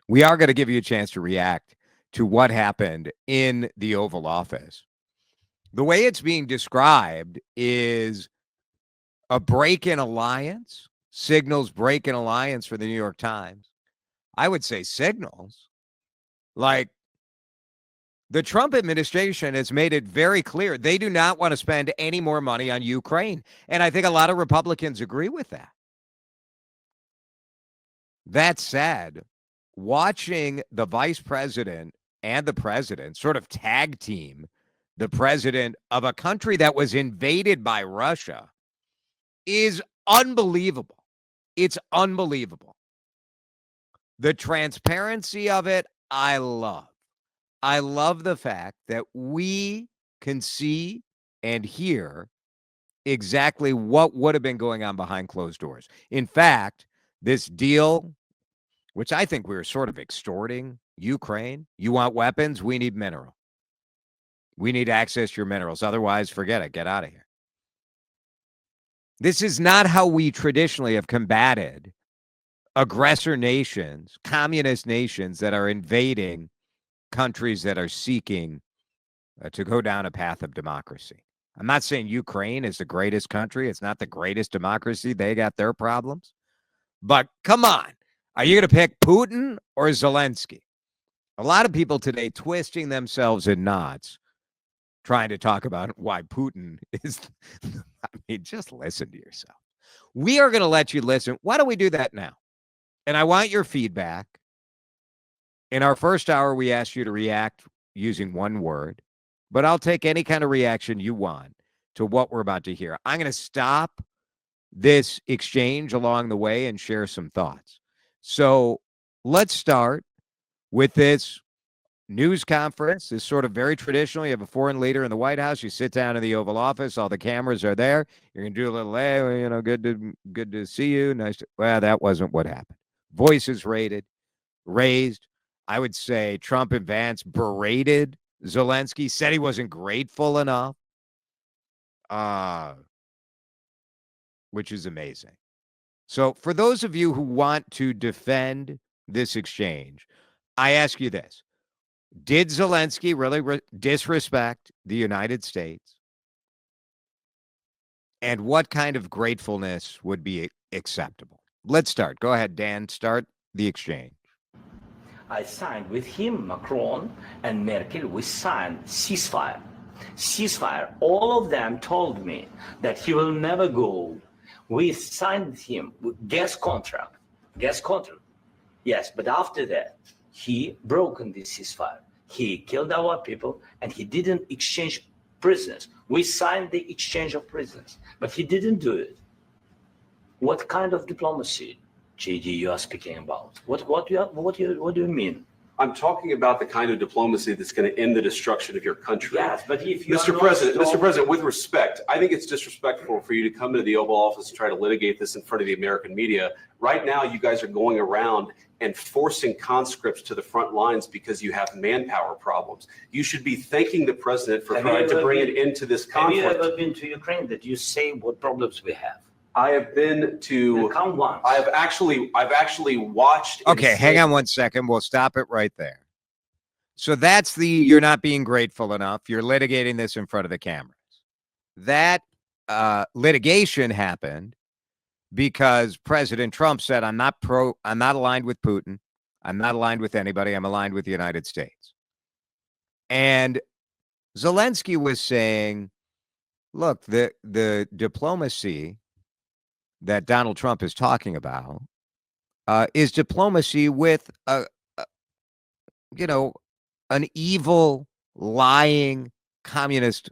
we are going to give you a chance to react to what happened in the Oval Office. The way it's being described is a break in alliance, signals break in alliance for the New York Times. I would say signals. Like, the Trump administration has made it very clear they do not want to spend any more money on Ukraine. And I think a lot of Republicans agree with that. That said, watching the vice president and the president sort of tag team the president of a country that was invaded by Russia is unbelievable. It's unbelievable. The transparency of it, I love. I love the fact that we can see and hear exactly what would have been going on behind closed doors. In fact, this deal, which I think we were sort of extorting Ukraine, you want weapons? We need mineral. We need access to your minerals. Otherwise, forget it. Get out of here. This is not how we traditionally have combated aggressor nations, communist nations that are invading countries that are seeking to go down a path of democracy. I'm not saying Ukraine is the greatest country. It's not the greatest democracy. They got their problems. But come on. Are you going to pick Putin or Zelenskyy? A lot of people today twisting themselves in knots trying to talk about why Putin is. I mean, just listen to yourself. We are going to let you listen. Why don't we do that now? And I want your feedback. In our first hour, we asked you to react using one word, but I'll take any kind of reaction you want to what we're about to hear. I'm going to stop this exchange along the way and share some thoughts. So let's start with this news conference. Is sort of very traditional. You have a foreign leader in the White House. You sit down in the Oval Office. All the cameras are there. You're going to do a little, hey, you know, good to see you. Nice. Well, that wasn't what happened. Voices raised. I would say Trump and Vance berated Zelenskyy, said he wasn't grateful enough, which is amazing. So for those of you who want to defend this exchange, I ask you this. Did Zelenskyy really disrespect the United States? And what kind of gratefulness would be acceptable? Let's start. Go ahead, Dan. Start the exchange. I signed with him, Macron and Merkel, we signed ceasefire. Ceasefire. All of them told me that he will never go. We signed with him gas contract. Yes, but after that, he broken this ceasefire. He killed our people and he didn't exchange prisoners. We signed the exchange of prisoners, but he didn't do it. What kind of diplomacy, JD, you are speaking about? What do you mean? I'm talking about the kind of diplomacy that's going to end the destruction of your country. Yes, but if you Mr. President, with respect, I think it's disrespectful for you to come to the Oval Office and try to litigate this in front of the American media. Right now, you guys are going around and forcing conscripts to the front lines because you have manpower problems. You should be thanking the president for trying to bring an end to this conflict. Have you ever been to Ukraine that you say what problems we have? I have been to. Come once. I've actually watched. Okay, hang on one second. We'll stop it right there. So that's the you're not being grateful enough. You're litigating this in front of the cameras. That litigation happened because President Trump said, I'm not aligned with Putin. I'm not aligned with anybody. I'm aligned with the United States. And Zelenskyy was saying, look, the diplomacy that Donald Trump is talking about is diplomacy with an evil, lying, communist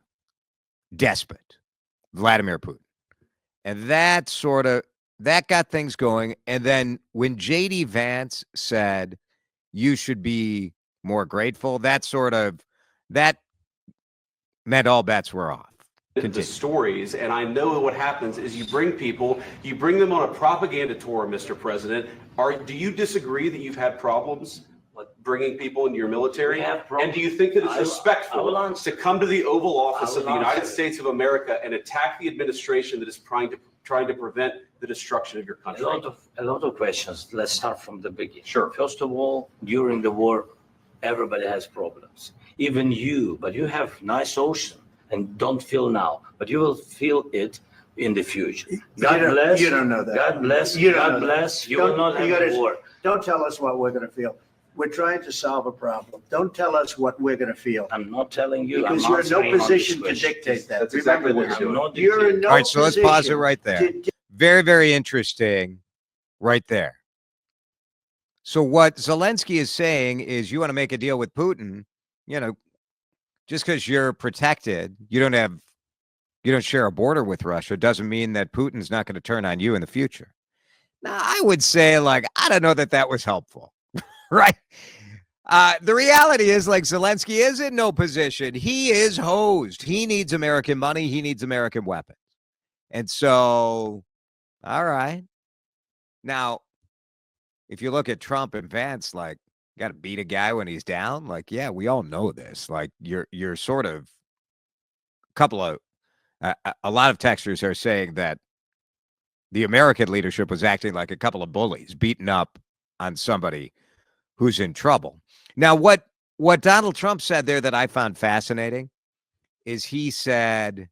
despot, Vladimir Putin. And that got things going. And then when J.D. Vance said you should be more grateful, that meant all bets were off. The stories, and I know what happens is you bring them on a propaganda tour, Mr. President. Do you disagree that you've had problems bringing people into your military? And do you think that it's respectful to come to the Oval Office of the United States of America and attack the administration that is trying trying to prevent the destruction of your country? A lot of questions. Let's start from the beginning. Sure. First of all, during the war, everybody has problems. Even you, but you have nice ocean and don't feel now, but you will feel it in the future. God bless. You don't know that. God bless. You don't God know that. bless. You will not have a war. Don't tell us what we're going to feel. We're trying to solve a problem. Don't tell us what we're going to feel. I'm not telling you. Because I'm you're in no answering on position this to question. dictate that. That's exactly Remember what this. you're doing. I'm not You're in no All right, so let's pause it position right there. to Very, very interesting right there. So what Zelensky is saying is you want to make a deal with Putin, you know, just because you're protected, you don't share a border with Russia, doesn't mean that Putin's not going to turn on you in the future. Now, I would say, like, I don't know that was helpful, right? The reality is, like, Zelensky is in no position. He is hosed. He needs American money. He needs American weapons. And so, all right. Now, if you look at Trump and Vance, like, you got to beat a guy when he's down. Like, yeah, we all know this. Like, you're sort of a lot of texters are saying that the American leadership was acting like a couple of bullies beating up on somebody who's in trouble. Now, what Donald Trump said there that I found fascinating is he said,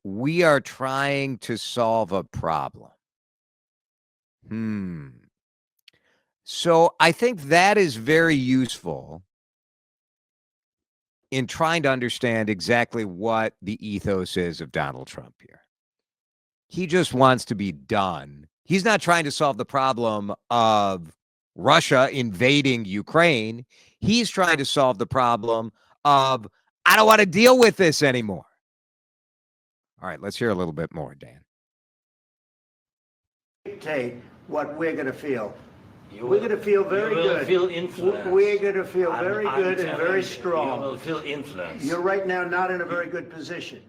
we are trying to solve a problem. So I think that is very useful in trying to understand exactly what the ethos is of Donald Trump here. He just wants to be done. He's not trying to solve the problem of Russia invading Ukraine. He's trying to solve the problem of, I don't want to deal with this anymore. All right, let's hear a little bit more, Dan. dictate what we're going to feel. You We're will- going to feel very you will good. feel influenced. We're going to feel very I'm good and telling very you, strong. You will feel influence. You're right now not in a very good position.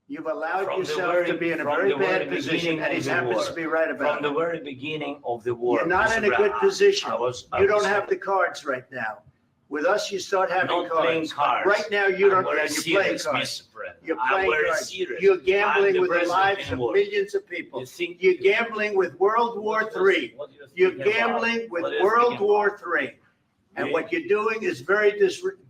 You've allowed From the yourself very- to be in a from very the very bad position, beginning and he of the happens war. to be right about From the it. very beginning of the war. You're not Mr. in a good Brown, position. I You was don't have the cards right now. With us, you start having not playing cards. cards. Right now, you don't. I'm very You're playing serious, cards. Mr. President. You're I'm playing very cards. serious. You're I'm gambling the with the president lives in of war. millions of people. You think- You're gambling with World War III. What do you You're think about- gambling with what do you World think War about- III. And Yeah. what you're doing is very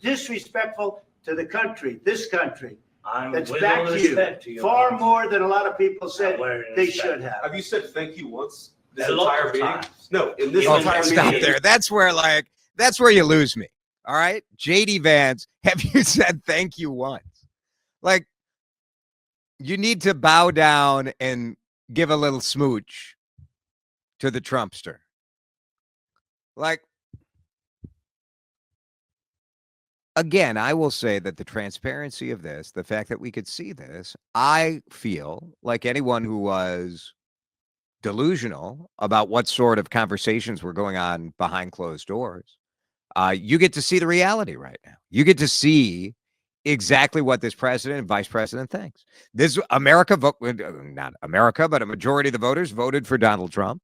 disrespectful to the country, this country, I'm that's with back all to respect to you, your far country. more than a lot of people said Very they respect. should have. Have you said thank you once this A lot entire of meeting? times. No, in this Even entire stop meeting. There. That's where you lose me. All right. JD Vance, have you said thank you once? Like, you need to bow down and give a little smooch to the Trumpster. Like, again, I will say that the transparency of this, the fact that we could see this, I feel like anyone who was delusional about what sort of conversations were going on behind closed doors, you get to see the reality right now. You get to see exactly what this president and vice president thinks. This America, not America, but a majority of the voters voted for Donald Trump.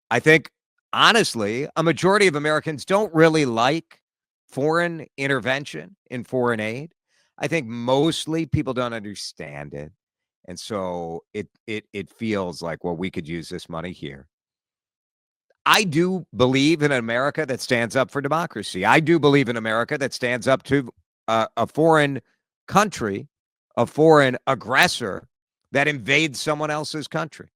I think, honestly, a majority of Americans don't really like foreign intervention in foreign aid. I think mostly people don't understand it. And so it feels like, well, we could use this money here. I do believe in an America that stands up for democracy. I do believe in America that stands up to a foreign country, a foreign aggressor that invades someone else's country.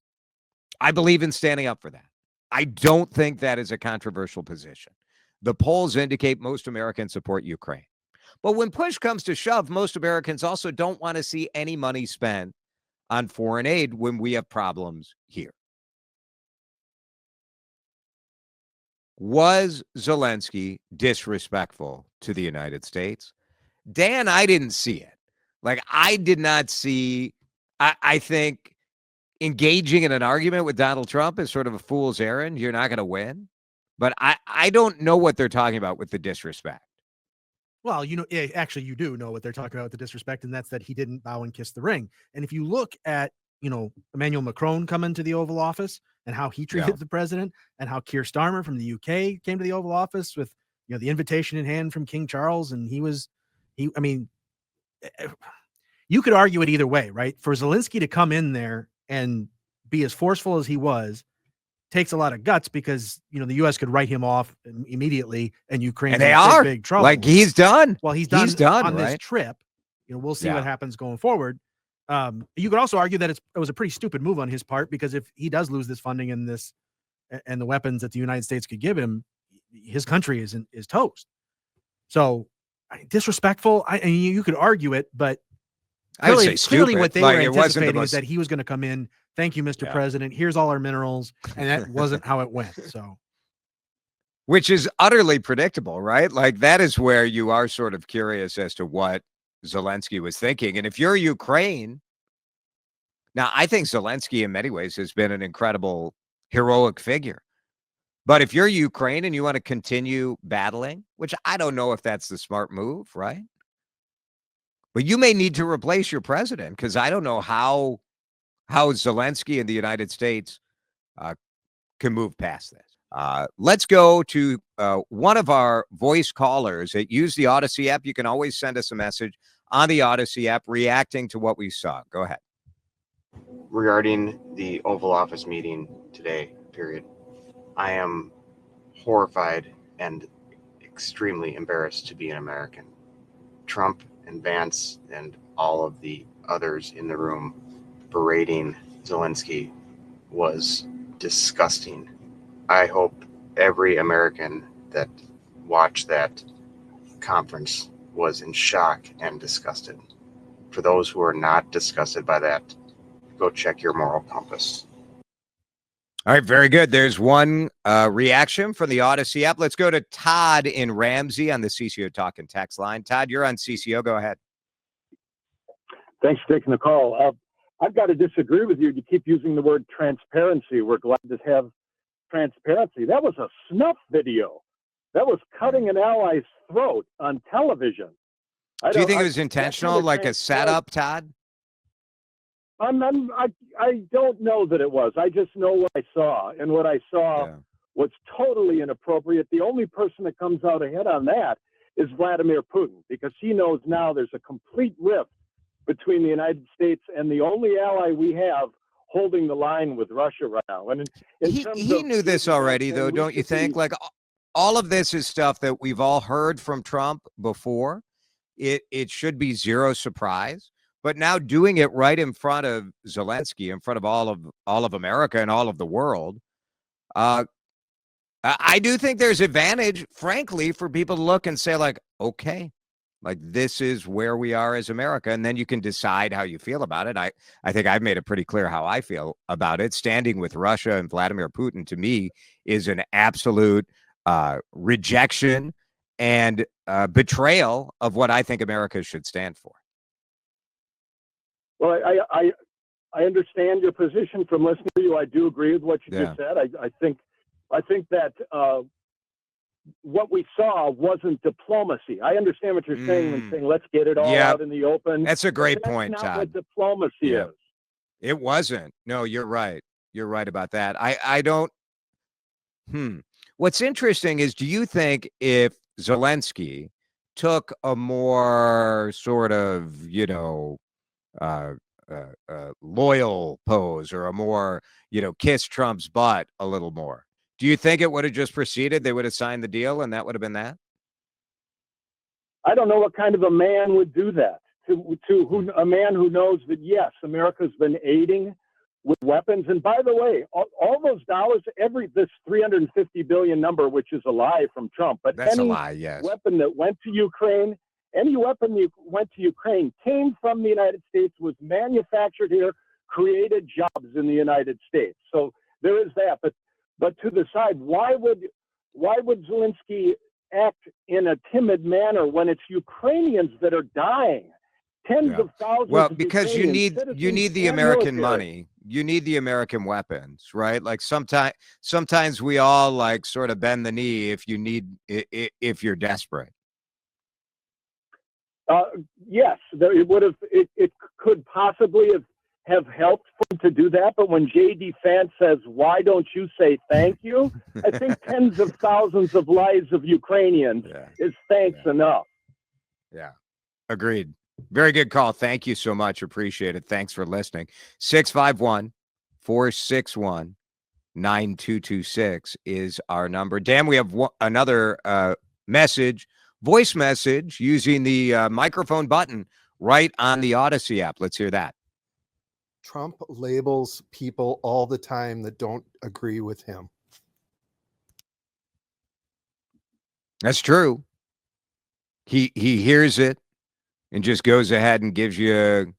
I believe in standing up for that. I don't think that is a controversial position. The polls indicate most Americans support Ukraine. But when push comes to shove, most Americans also don't want to see any money spent on foreign aid when we have problems here. Was Zelensky disrespectful to the United States? Dan, I didn't see it. Like, I did not see, I think engaging in an argument with Donald Trump is sort of a fool's errand. You're not going to win. But I don't know what they're talking about with the disrespect. Well, actually, you do know what they're talking about with the disrespect, and that's that he didn't bow and kiss the ring. And if you look at, Emmanuel Macron coming to the Oval Office and how he treated the president, and how Keir Starmer from the UK came to the Oval Office with, the invitation in hand from King Charles, and you could argue it either way, right? For Zelenskyy to come in there and be as forceful as he was takes a lot of guts, because the U.S. could write him off immediately, and Ukraine And they are big trouble. like, he's done. Well, he's done on right? this trip. We'll see Yeah. what happens going forward. You could also argue that it was a pretty stupid move on his part, because if he does lose this funding and the weapons that the United States could give him, his country is toast. So disrespectful. You could argue it, but I would say clearly stupid. what they Like, were it wasn't the anticipating is most- that he was going to come in. Thank you, Mr. Yeah. President. Here's all our minerals. And that wasn't how it went. So, which is utterly predictable, right? Like, that is where you are sort of curious as to what Zelenskyy was thinking. And if you're Ukraine, now I think Zelenskyy in many ways has been an incredible heroic figure. But if you're Ukraine and you want to continue battling, which I don't know if that's the smart move, right? But you may need to replace your president, because I don't know how Zelenskyy and the United States can move past this. Let's go to one of our voice callers that use the Odyssey app. You can always send us a message on the Odyssey app reacting to what we saw. Go ahead. Regarding the Oval Office meeting today, I am horrified and extremely embarrassed to be an American. Trump and Vance and all of the others in the room berating Zelenskyy was disgusting. I hope every American that watched that conference was in shock and disgusted. For those who are not disgusted by that, go check your moral compass. All right, very good. There's one reaction from the Odyssey app. Let's go to Todd in Ramsey on the CCO Talk and Text line. Todd, you're on CCO. Go ahead. Thanks for taking the call. I've got to disagree with you. You keep using the word transparency. We're glad to have transparency. That was a snuff video. That was cutting an ally's throat on television. Do you think it was intentional, like a setup, Todd? I don't know that it was. I just know what I saw, and what I saw was totally inappropriate. The only person that comes out ahead on that is Vladimir Putin, because he knows now there's a complete rift between the United States and the only ally we have holding the line with Russia right now. And he knew this already, though, don't you think? Like, all of this is stuff that we've all heard from Trump before. It should be zero surprise. But now doing it right in front of Zelenskyy, in front of all of America and all of the world, I do think there's advantage, frankly, for people to look and say, like, okay, like, this is where we are as America, and then you can decide how you feel about it. I think I've made it pretty clear how I feel about it. Standing with Russia and Vladimir Putin, to me, is an absolute rejection and betrayal of what I think America should stand for. Well, I understand your position from listening to you. I do agree with what you just said. I think that what we saw wasn't diplomacy. I understand what you're saying and saying, let's get it all out in the open. That's a great point, Todd. Todd. What diplomacy is. It wasn't. No, you're right. You're right about that. I don't. What's interesting is, do you think if Zelenskyy took a more sort of, loyal pose, or a more, kiss Trump's butt a little more, do you think it would have just proceeded? They would have signed the deal and that would have been that? I don't know what kind of a man would do that a man who knows that, yes, America's been aiding with weapons. And by the way, all those dollars, this 350 billion number, which is a lie from Trump, but that's any a lie, yes. weapon that went to Ukraine, came from the United States, was manufactured here, created jobs in the United States. So there is that. But to the side, why would Zelenskyy act in a timid manner when it's Ukrainians that are dying? Tens of thousands. Well, of because you need the American money. You need the American weapons, right? Like, sometimes we all, like, sort of bend the knee if you're desperate. Yes, it could possibly have helped for him to do that. But when J.D. Vance says, "Why don't you say thank you?" I think tens of thousands of lives of Ukrainians is thanks enough. Yeah, agreed. Very good call. Thank you so much. Appreciate it. Thanks for listening. 651-461-9226 is our number. Dan, we have another voice message using the microphone button right on the Odyssey app. Let's hear that. Trump labels people all the time that don't agree with him. That's true. He hears it and just goes ahead and gives you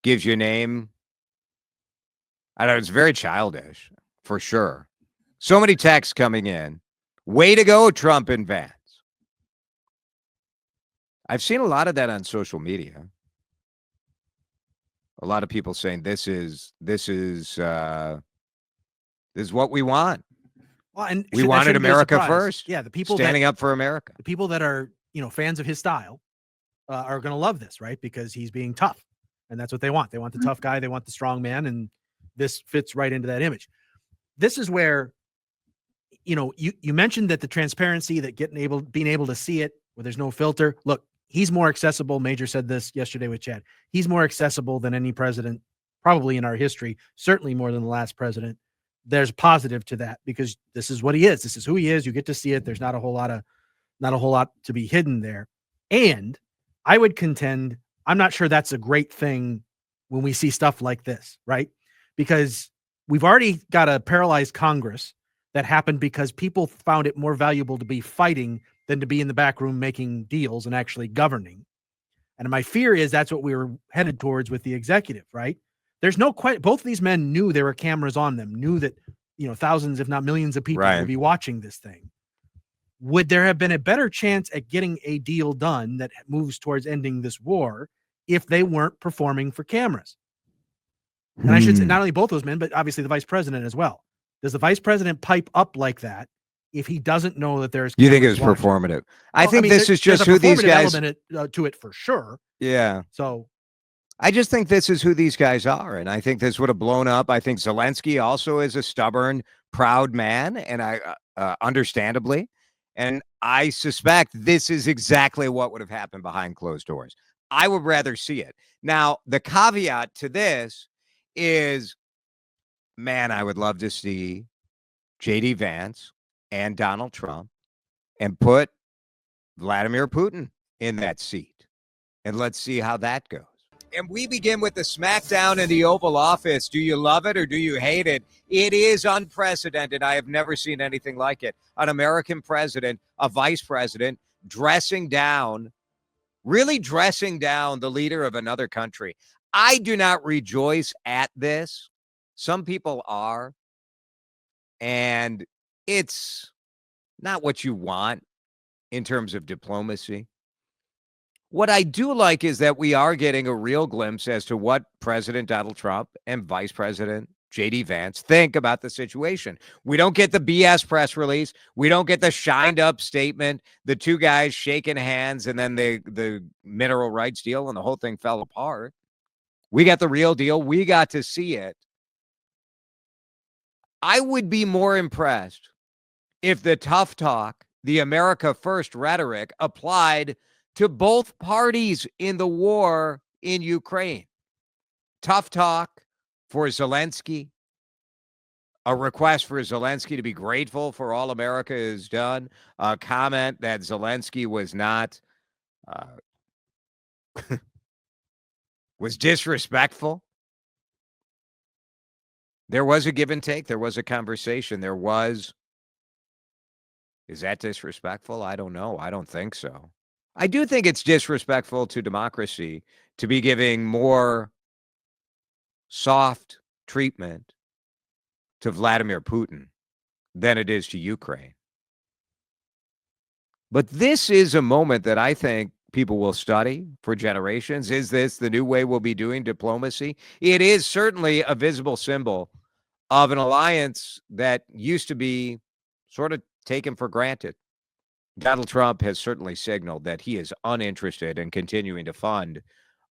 a name. I don't know, it's very childish, for sure. So many texts coming in. Way to go, Trump and Vance. I've seen a lot of that on social media. A lot of people saying this is what we want. Well, and we wanted America first. Yeah, the people standing up for America. The people that are, fans of his style are going to love this, right? Because he's being tough, and that's what they want. They want the tough guy. They want the strong man, and this fits right into that image. This is where, you mentioned that the transparency, that being able to see it where there's no filter. Look, he's more accessible. Major said this yesterday with Chad. He's more accessible than any president probably in our history, certainly more than the last president. There's positive to that because this is what he is. This is who he is. You get to see it. There's not a whole lot to be hidden there. And I would contend, I'm not sure that's a great thing when we see stuff like this, right? Because we've already got a paralyzed Congress that happened because people found it more valuable to be fighting than to be in the back room making deals and actually governing. And my fear is that's what we were headed towards with the executive, right? There's no question. Both of these men knew there were cameras on them, knew that, thousands, if not millions of people would be watching this thing. Would there have been a better chance at getting a deal done that moves towards ending this war if they weren't performing for cameras? And I should say not only both those men, but obviously the vice president as well. Does the vice president pipe up like that if he doesn't know that there's? You think it was performative? I think this is just who these guys to it for sure. Yeah. So I just think this is who these guys are, and I think this would have blown up. I think Zelenskyy also is a stubborn, proud man, and I understandably. And I suspect this is exactly what would have happened behind closed doors. I would rather see it. Now, the caveat to this is, man, I would love to see J.D. Vance and Donald Trump and put Vladimir Putin in that seat. And let's see how that goes. And we begin with the smackdown in the Oval Office. Do you love it or do you hate it? It is unprecedented. I have never seen anything like it. An American president, a vice president, really dressing down the leader of another country. I do not rejoice at this. Some people are. And it's not what you want in terms of diplomacy. What I do like is that we are getting a real glimpse as to what President Donald Trump and Vice President J.D. Vance think about the situation. We don't get the BS press release. We don't get the shined up statement, the two guys shaking hands, and then the mineral rights deal, and the whole thing fell apart. We got the real deal. We got to see it. I would be more impressed if the tough talk, the America First rhetoric applied to both parties in the war in Ukraine. Tough talk for Zelenskyy, a request for Zelenskyy to be grateful for all America has done, a comment that Zelenskyy was not, was disrespectful. There was a give and take. There was a conversation. Is that disrespectful? I don't know. I don't think so. I do think it's disrespectful to democracy to be giving more soft treatment to Vladimir Putin than it is to Ukraine. But this is a moment that I think people will study for generations. Is this the new way we'll be doing diplomacy? It is certainly a visible symbol of an alliance that used to be sort of taken for granted. Donald Trump has certainly signaled that he is uninterested in continuing to fund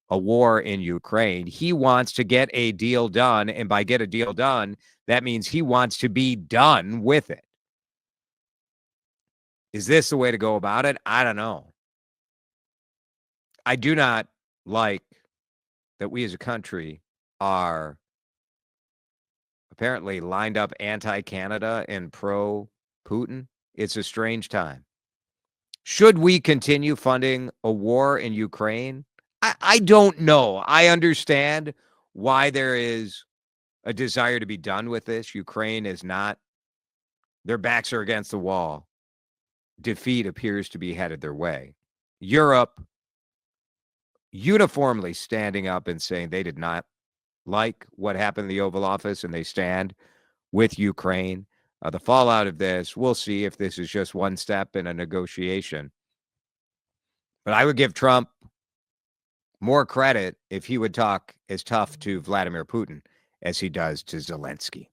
a war in Ukraine. He wants to get a deal done, and by get a deal done, that means he wants to be done with it. Is this the way to go about it? I don't know. I do not like that we as a country are apparently lined up anti-Canada and pro-Putin. It's a strange time. Should we continue funding a war in Ukraine? I don't know. I understand why there is a desire to be done with this. Ukraine is not, their backs are against the wall. Defeat appears to be headed their way. Europe uniformly standing up and saying they did not like what happened in the Oval Office, and they stand with Ukraine. The fallout of this, we'll see if this is just one step in a negotiation. But I would give Trump more credit if he would talk as tough to Vladimir Putin as he does to Zelenskyy.